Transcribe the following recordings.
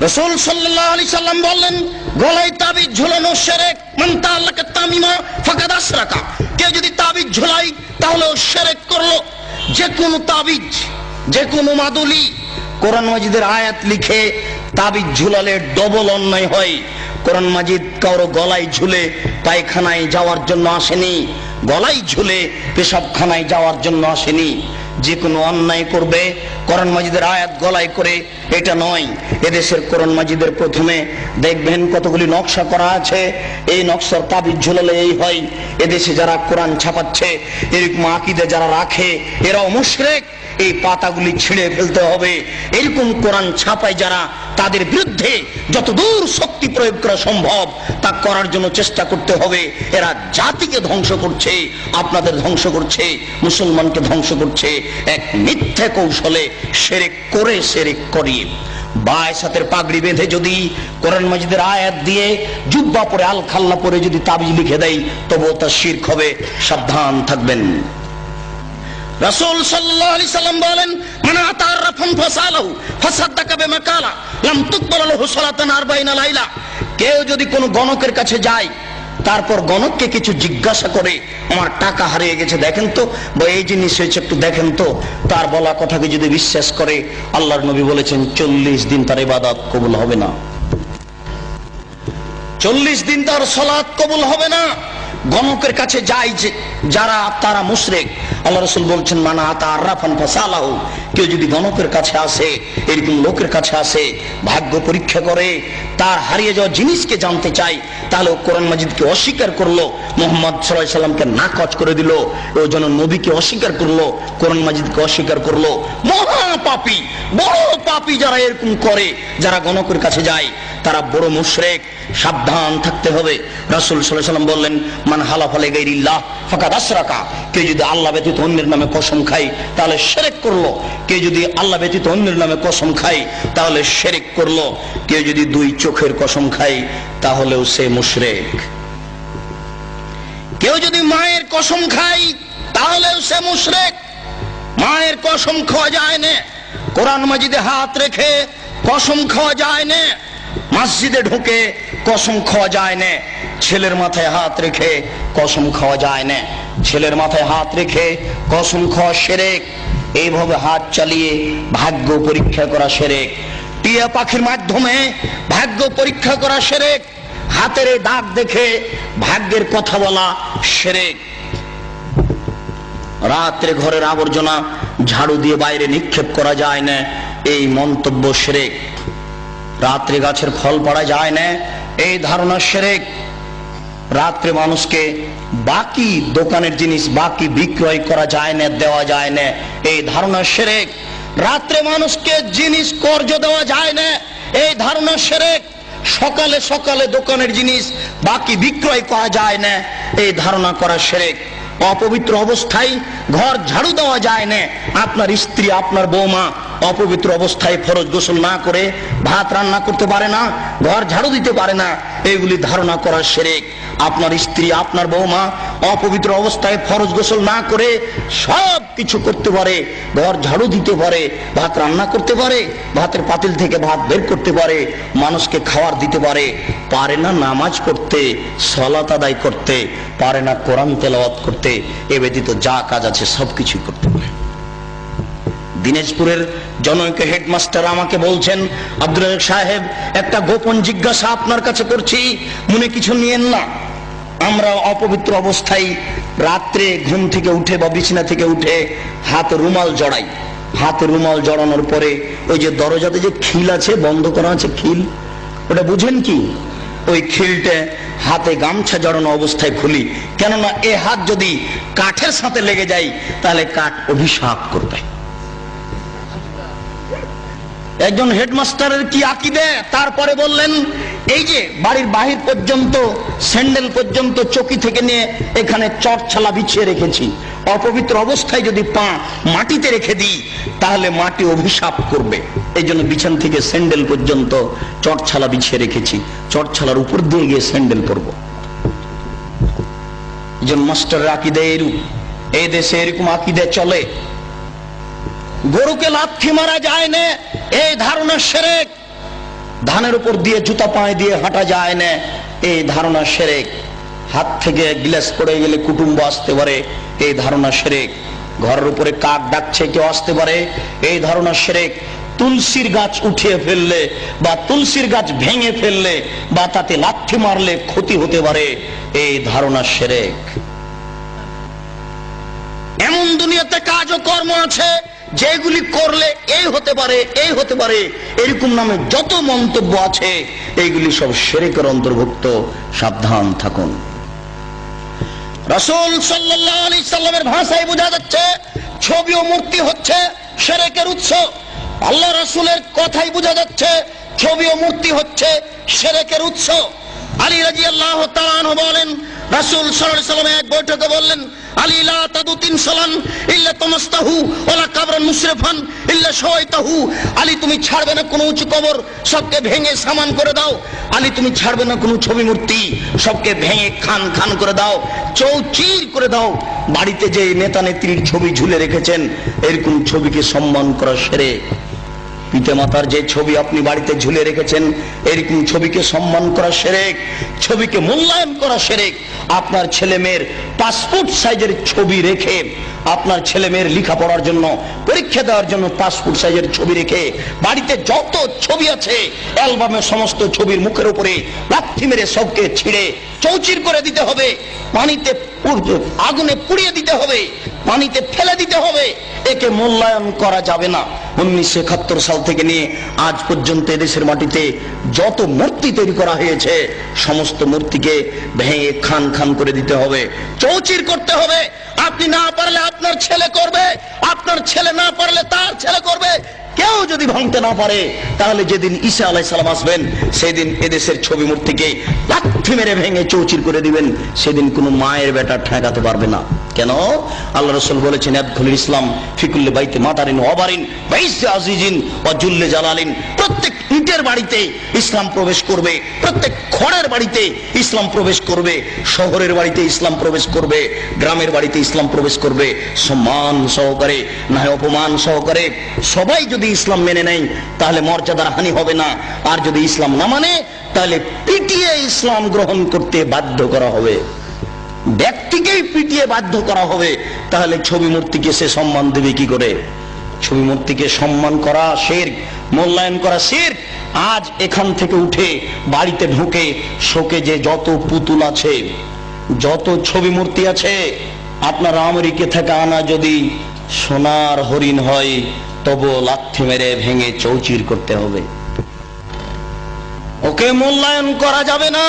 রাসূল সাল্লাল্লাহু আলাইহি সাল্লাম বললেন, গলায় তাবিজ ঝুলানো শিরক। মান তাআল্লাকা তামিমা ফাকাদ আশরাকা। কেউ যদি তাবিজ ঝুলায় তাহলে ও শিরক করলো। যে কোনো তাবিজ, যে কোনো মাদুলি, কোরআন মাজিদের আয়াত লিখে তাবিজ ঝুলালে ডবল অন্যায় হয়। কোরআন মাজিদ কারো গলায় ঝুলে পায়খানায় যাওয়ার জন্য আসেনি, গলায় ঝুলে পেশাবখানায় যাওয়ার জন্য আসেনি। যে কোনো অন্যায় করবে কোরআন মাজিদের আয়াত গলায় করে, এটা নয়। এদেশের কোরআন মাজিদের প্রথমে দেখবেন কতগুলি নকশা করা আছে, এই নকশার তাবিজ ঝুলালে এই হয়। এদেশে যারা কোরআন ছাপাচ্ছে, এরকম আকীদা যারা রাখে, এরাও মুশরিক। এই পাতাগুলি ছিঁড়ে ফেলতে হবে। এরকম কোরআন ছাপায় যারা, তাদের বিরুদ্ধে যতদূর শক্তি প্রয়োগ করা সম্ভব তা করার জন্য চেষ্টা করতে হবে। এরা জাতিকে ধ্বংস করছে, আপনাদের ধ্বংস করছে, মুসলমানকে ধ্বংস করছে এক মিথ্যে কৌশলে, শিরক করে শিরক করিয়ে। বায়সাতের পাগড়ি বেঁধে যদি কোরআন মাজিদের আয়াত দিয়ে জুব্বা পরে আল খাল্লা পরে যদি তাবিজ লিখে দেয়, তবুও তা শিরক হবে। সাবধান থাকবেন। রাসূল সাল্লাল্লাহু আলাইহি সাল্লাম বলেন, মান আতারাফান ফাসালাহু ফাসাদ্দাকা বিমা কালা লাম তুকবাল লাহু সালাতান 40 লাইলা। কেউ যদি কোনো গণকের কাছে যায়, তারপর গণককে কিছু জিজ্ঞাসা করে, আমার টাকা হারিয়ে গেছে দেখেন তো, বা এই জিনিস হয়েছে একটু দেখেন তো, তার বলা কথাকে যদি বিশ্বাস করে, আল্লাহর নবী বলেছেন 40 দিন তার ইবাদত কবুল হবে না। 40 দিন তার সালাত কবুল হবে না। গণকের কাছে যায় যে যারা, তারা মুশরিক। আল্লাহ রাসূল বলছেন, মান আতারাফান ফাসালাহু। কেউ যদি গণকের কাছে আসে, এরকম লোকের কাছে আসে, ভাগ্য পরীক্ষা করে, তার হারিয়ে যাওয়া জিনিসকে জানতে চাই, তাহলে কোরআন মাজিদকে অস্বীকার করলো, মুহাম্মদ সাল্লাল্লাহু আলাইহি সাল্লামকে নাকচ করে দিল, ও যেন নবীকে অস্বীকার করলো, কোরআন মাজিদকে অস্বীকার করলো। মহা পাপী, বড় পাপী যারা এরকম করে, যারা গণকের কাছে যায়, তারা বড় মুশরিক। সাবধান থাকতে হবে। রাসূল সাল্লাল্লাহু আলাইহি সাল্লাম বললেন, মান হালাফা লিগাইরিল্লাহ ফাকাদ আশরাকা। কেউ যদি আল্লাহ ব্যতীত অন্যের নামে কসম খায়, তাহলে শিরক করলো। কেউ যদি আল্লাহ ব্যতীত অন্যের নামে কসম খায়, তাহলে শিরক করলো। কেউ যদি দুই চোখের কসম খায়, তাহলেও সে মুশরিক। কেউ যদি মায়ের কসম খায়, তাহলেও সে মুশরিক। মায়ের কসম খাওয়া যায় না, কোরআন মাজিদে হাত রেখে কসম খাওয়া যায় না, মসজিদে ঢুকে কসম খাওয়া যায় না, ছেলের মাথায় হাত রেখে কসম খাওয়া যায় না। ছেলের মাথায় হাত রেখে কসম খাওয়া শিরক। এইভাবে হাত চালিয়ে ভাগ্য পরীক্ষা করা শিরক। টিয়া পাখির মাধ্যমে ভাগ্য পরীক্ষা করা শিরক। হাতের দাগ দেখে ভাগ্যের কথা বলা শিরক। রাত্রে ঘরের আবর্জনা ঝাড়ু দিয়ে বাইরে নিক্ষেপ করা যায় না, এই মন্তব্য শিরক। রাত্রে গাছের ফল পড়া যায় না, এই ধারণা শিরক। রাত্রে মানুষকে বাকি দোকানের জিনিস বাকি বিক্রয় করা যায় না, দেওয়া যায় না, এই ধারণা শিরক। রাত্রে মানুষকে জিনিস কর্জ দেওয়া যায় না, এই ধারণা শিরক। সকালে সকালে দোকানের জিনিস বাকি বিক্রয় করা যায় না, এই ধারণা করা শিরক। অপবিত্র অবস্থায় ঘর ঝাড়ু দেওয়া যায় না। আপনার স্ত্রী, আপনার বৌমা অপবিত্র অবস্থায় ফরজ গোসল না করে ভাত রান্না করতে পারে না, ঘর ঝাড়ু দিতে পারে না, এইগুলি ধারণা করা শিরক। আপনার স্ত্রী, আপনার বৌমা অপবিত্র অবস্থায় ফরজ গোসল না করে সব কিছু করতে পারে, ঘর ঝাড়ু দিতে পারে, ভাত রান্না করতে পারে, ভাতের পাতিল থেকে ভাত বের করতে পারে, মানুষকে খাবার দিতে পারে, পারে না নামাজ পড়তে, সালাত আদায় করতে, পারে না কোরআন তেলাওয়াত করতে, এ ব্যতীত যা কাজ আছে সবকিছুই করতে পারে। দিনাজপুরের জনৈক হেডমাস্টার আমাকে বলছেন, আব্দুল রাজ্জাক সাহেব, একটা গোপন জিজ্ঞাসা আপনার কাছে করছি, মনে কিছু নিয়েন না। আমরা অপবিত্র অবস্থায় রাত্রে ঘুম থেকে উঠে বা বিছানা থেকে উঠে হাতে রুমাল জড়াই। হাতে রুমাল জড়ানোর পরে ওই যে দরজাতে যে খিল আছে, বন্ধ করা আছে খিল, ওটা বুঝেন কি? ওই খিলটা হাতে গামছা জড়ানো অবস্থায় খুলি, কেননা এ হাত যদি কাঠের সাথে লেগে যায় তাহলে কাঠ অভিশাপ করবে। একজন হেডমাস্টারের কি আকীদা! তারপরে বললেন, এই যে বাড়ির বাহির পর্যন্ত, স্যান্ডেল পর্যন্ত, চকি থেকে নিয়ে এখানে চটছালা বিছিয়ে রেখেছি, অপবিত্র অবস্থায় যদি পা মাটিতে রেখে দিই তাহলে মাটি অভিশাপ করবে। এই জন্য বিছান থেকে স্যান্ডেল পর্যন্ত চটছালা বিছিয়ে রেখেছি, চটছালার উপর দিয়ে গিয়ে স্যান্ডেল পরবো। একজন মাস্টারের আকীদা এরূপ। এই দেশে এরকম আকীদা চলে। গরুকে লাথি মারা যায় না, এই ধারণা শিরক। ধানের উপর দিয়ে জুতা পায়ে দিয়ে হাঁটা যায় না, এই ধারণা শিরক। হাত থেকে গ্লাস পড়ে গেলে কুটুম্ব আসতে পারে, এই ধারণা শিরক। ঘরের উপরে কাক ডাকছে কেউ আসতে পারে, এই ধারণা শিরক। তুলসীর গাছ উঠিয়ে ফেললে বা তুলসীর গাছ ভেঙে ফেললে বা তাতে লাথি মারলে ক্ষতি হতে পারে, এই ধারণা শিরক। এমন দুনিয়াতে কাজ ও কর্ম আছে যেগুলি করলে এই হতে পারে, এই হতে পারে, এরকম নামে যত মন্তব্য আছে এইগুলি সব শিরকের অন্তর্ভুক্ত। সাবধান থাকুন। রাসূল সাল্লাল্লাহু আলাইহি সাল্লামের ভাষায় বোঝা যাচ্ছে ছবি ও মূর্তি হচ্ছে শিরকের উৎস। আল্লাহ রাসূলের কথাই বোঝা যাচ্ছে ছবি ও মূর্তি হচ্ছে শিরকের উৎস। আলী রাদিয়াল্লাহু তাআলা আনহু বলেন, রাসূল সাল্লাল্লাহু আলাইহি সাল্লাম এক বৈঠকে বললেন, আলী লা তাদু তিনসালান ইল্লা তামাস্তাহু ওয়ালা কাবরান মুশরিফান ইল্লা শাওয়াইতাহু। আলী তুমি ছাড়বে না কোনো উঁচু কবর, সবকে ভেঙে সামান করে দাও। আলী তুমি ছাড়বে না কোনো ছবি মূর্তি, সবকে ভেঙে খান খান করে দাও, চৌচির করে দাও। বাড়িতে যে নেতা নেত্রীর ছবি ঝুলে রেখেছেন, এরকম ছবিকে সম্মান করা শিরক। পিতা মাতার যে ছবি আপনি বাড়িতে ঝুলে রেখেছেন, এরকম ছবিকে সম্মান করা শিরক, ছবিকে মূল্যায়ন করা শিরক। আপনার ছেলে মেয়ের পাসপোর্ট সাইজের ছবি রেখে, আপনার ছেলে মেয়ের লেখাপড়ার জন্য, পরীক্ষা দেওয়ার জন্য পাসপোর্ট সাইজের ছবি রেখে বাড়িতে যত ছবি আছে অ্যালবামের সমস্ত ছবির মুখের উপরে লাথি মেরে সবকে ছিঁড়ে চৌচির করে দিতে হবে, পানিতে আগুনে পুড়িয়ে দিতে হবে, পানিতে ফেলে দিতে হবে। একে মূল্যায়ন করা যাবে না। 1971 সাল থেকে নিয়ে আজ পর্যন্ত এদেশের মাটিতে যত মূর্তি তৈরি করা হয়েছে, সমস্ত মূর্তিকে ভেঙে খান খান করে দিতে হবে, চৌচির করতে হবে। আপনি না পারলে আপনার ছেলে করবে, আপনার ছেলে না পারলে তার ছেলে করবে। কেউ যদি ভাঙতে না পারে, তাহলে যেদিন ঈসা আলাইহিস সালাম আসবেন, সেদিন এদেশের ছবি মূর্তিকে লাথি মেরে ভেঙে চৌচির করে দিবেন। সেদিন কোনো মায়ের বেটা ঠেকাতে পারবে না। কেন? আল্লাহ রাসূল বলেছেন, আদখুলুল ইসলাম ফি কুল্লি বাইতি মাতারিন ওয়া বারিন ওয়া ইজ্জি আজিজিন ওয়া জুল্লি জালালিন। প্রত্যেক ইটের বাড়িতে ইসলাম প্রবেশ করবে, প্রত্যেক খড়ের বাড়িতে ইসলাম প্রবেশ করবে, শহরের বাড়িতে ইসলাম প্রবেশ করবে, গ্রামের বাড়িতে ইসলাম প্রবেশ করবে, সম্মান সহকারে না অপমান সহকারে। সবাই যদি ইসলাম মেনে নেয় তাহলে মর্যাদার হানি হবে না, আর যদি ইসলাম না মানে তাহলে পিটিয়ে ইসলাম গ্রহণ করতে বাধ্য করা হবে, ব্যক্তিকেই পিটিয়ে বাধ্য করা হবে। তাহলে ছবি মূর্তিকে সে সম্মান দেবে কি করে? ছবি মূর্তিকে সম্মান করা শিরক, মূল্যায়ন করা শিরক। আজ এখান থেকে উঠে বাড়িতে ঢুকে শোকে যে যত পুতুল আছে, যত ছবি মূর্তি আছে, আপনার আমেরিকা থেকে আনা যদি সোনার হরিণ হয়, তবু লাথি মেরে ভেঙে চৌচির করতে হবে। ওকে মূল্যায়ন করা যাবে না।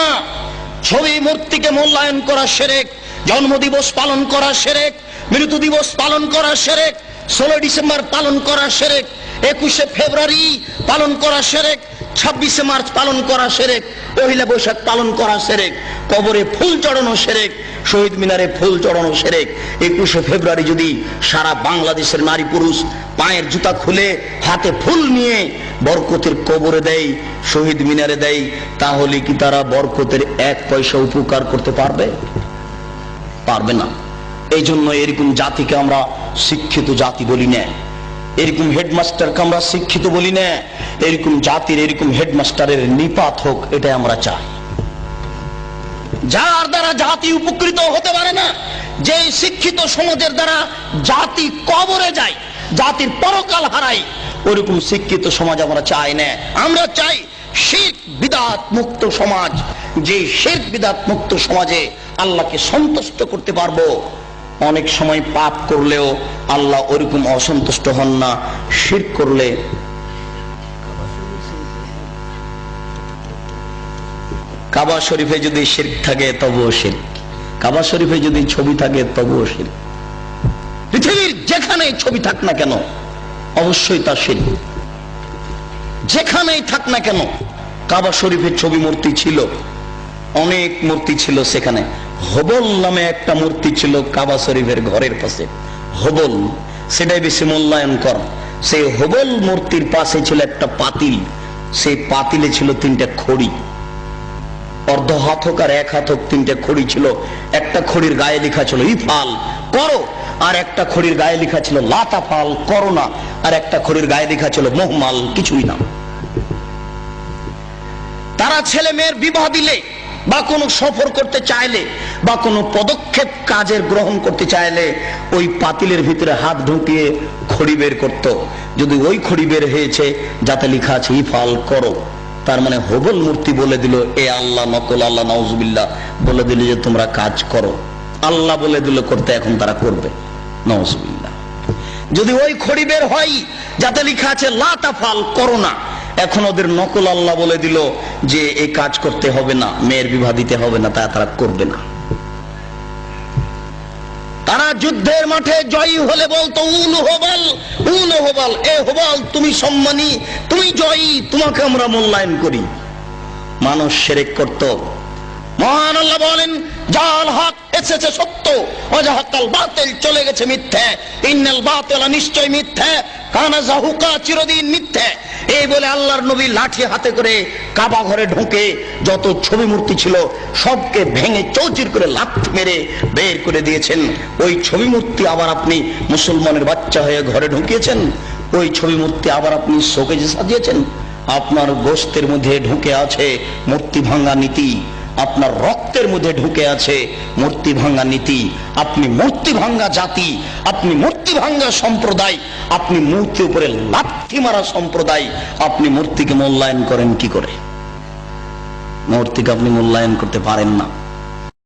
ছবি মূর্তিকে মূল্যায়ন করা শিরক। জন্মদিবস পালন করা শিরক, মৃত্যু দিবস পালন করা শিরক, 16 ডিসেম্বর পালন করা শিরক, 21শে ফেব্রুয়ারি পালন করা শিরক, 26শে মার্চ পালন করা শিরক, পহেলা বৈশাখ পালন করা শিরক, কবরে ফুল চড়ানো শিরক, শহীদ মিনারে ফুল চড়ানো শিরক। 21শে ফেব্রুয়ারি যদি সারা বাংলাদেশের নারী পুরুষ পায়ের জুতা খুলে হাতে ফুল নিয়ে বরকতের কবরে দেয়, শহীদ মিনারে দেয়, তাহলে কি তারা বরকতের 1 পয়সা উপকার করতে পারবে? পারবে না। এই জন্য এরকম জাতিকে আমরা শিক্ষিত জাতি বলি না, এরকম হেডমাস্টারকে আমরা শিক্ষিত বলি না। এরকম জাতির, এরকম হেডমাস্টারের নিপাত হোক, এটাই আমরা চাই। যার দ্বারা জাতি উপকৃত হতে পারে না, যে শিক্ষিত সমাজের দ্বারা জাতি কবরে যায়, জাতির পরকাল হারায়, ওরকম শিক্ষিত সমাজ আমরা চাই না। আমরা চাই শিরক বিদআত মুক্ত সমাজ। যে শিরক বিদআত মুক্ত সমাজে আল্লাহকে সন্তুষ্ট করতে পারবো। অনেক সময় পাপ করলেও আল্লাহ ওরকম অসন্তুষ্ট হন না। শিরক করলে, কাবা শরীফে যদি শিরক থাকে তবুও শিরক, কাবা শরীফে যদি ছবি থাকে তবুও শিরক। পৃথিবীর যেখানেই ছবি থাক না কেন অবশ্যই তা শিরক। যেখানেই থাক না কেন, কাবা শরীফের ছবি মূর্তি ছিল, অনেক মূর্তি ছিল সেখানে। হবল নামে একটা মূর্তি ছিল কাবা শরীফের ঘরের পাশে, হবল, সেটাই বেশি মূল্যায়ন কর। সেই হবল মূর্তির পাশে ছিল একটা পাতিল, সেই পাতিলে ছিল 3টা খড়ি, অর্ধ হাত হোক আর 1 হাত হোক 3টে খড়ি ছিল। একটা খড়ির গায়ে লেখা ছিল ইফাল, করো, আর একটা খড়ির গায়ে লেখা ছিল লাতাফাল, করো না, আর একটা খড়ির গায়ে লেখা ছিল মোহমাল, কিছুই না। তারা ছেলে মেয়ের বিবাহ দিলে বা কোনো সফর করতে চাইলে বা কোনো পদক্ষেপ কাজের গ্রহণ করতে চাইলে ওই পাতিলের ভিতরে হাত ঢুকিয়ে খড়ি বের করত। যদি ওই খড়ি বের হয়েছে যাতে লেখা আছে ইফাল করো, তার মানে হবল মূর্তি বলে দিল এ আল্লাহ নকল আল্লাহ নাউজুবিল্লাহ বলে দিল যে তোমরা কাজ করো, আল্লাহ বলে দিল করতে, এখন তারা করবে নাউজুবিল্লাহ। যদি ওই খড়ি বের হয় যাতে লেখা আছে লা তাফাল করো না, এখন ওদের নকল আল্লাহ বলে দিল যে এই কাজ করতে হবে না, মেয়ের বিবাহ দিতে হবে না, তারা করবে না। তারা যুদ্ধের মাঠে জয়ী হলে বলতো উল হবাল, উল হবাল, এ হবাল তুমি সম্মানী, তুমি জয়ী, তোমাকে আমরা মূল্যায়ন করি। মানুষ শিরক করত। মহান আল্লাহ বলেন জাল হক এসেছে সত্য, ওয়াজাহাকাল বাতিল চলে গেছে মিথ্যা, ইন্নাল বাতিলা নিশ্চয় মিথ্যা, কানা যাহুকা চিরদিন মিথ্যা। এই বলে আল্লাহর নবী লাঠি হাতে করে কাবা ঘরে ঢুকে যত ছবি মূর্তি ছিল সবকে ভেঙে চৌচির করে লাথি মেরে বের করে দিয়েছেন। ওই ছবি মূর্তি আবার আপনি মুসলমানের বাচ্চা হয়ে ঘরে ঢুকিয়েছেন, ওই ছবি মূর্তি আবার আপনি শোকেজে সাজিয়েছেন। আপনার গোশতের মধ্যে ঢুকে আছে মূর্তি ভাঙা নীতি, আপনার রক্তের মধ্যে ঢুকে আছে মূর্তি ভাঙ্গা নীতি। আপনি মূর্তি ভাঙ্গা জাতি, আপনি মূর্তি ভাঙ্গা সম্প্রদায়, আপনি মূর্তির উপরে লাথি মারা সম্প্রদায়। আপনি মূর্তিকে মূল্যায়ন করেন কি করে? মূর্তিকে আপনি মূল্যায়ন করতে পারেন না।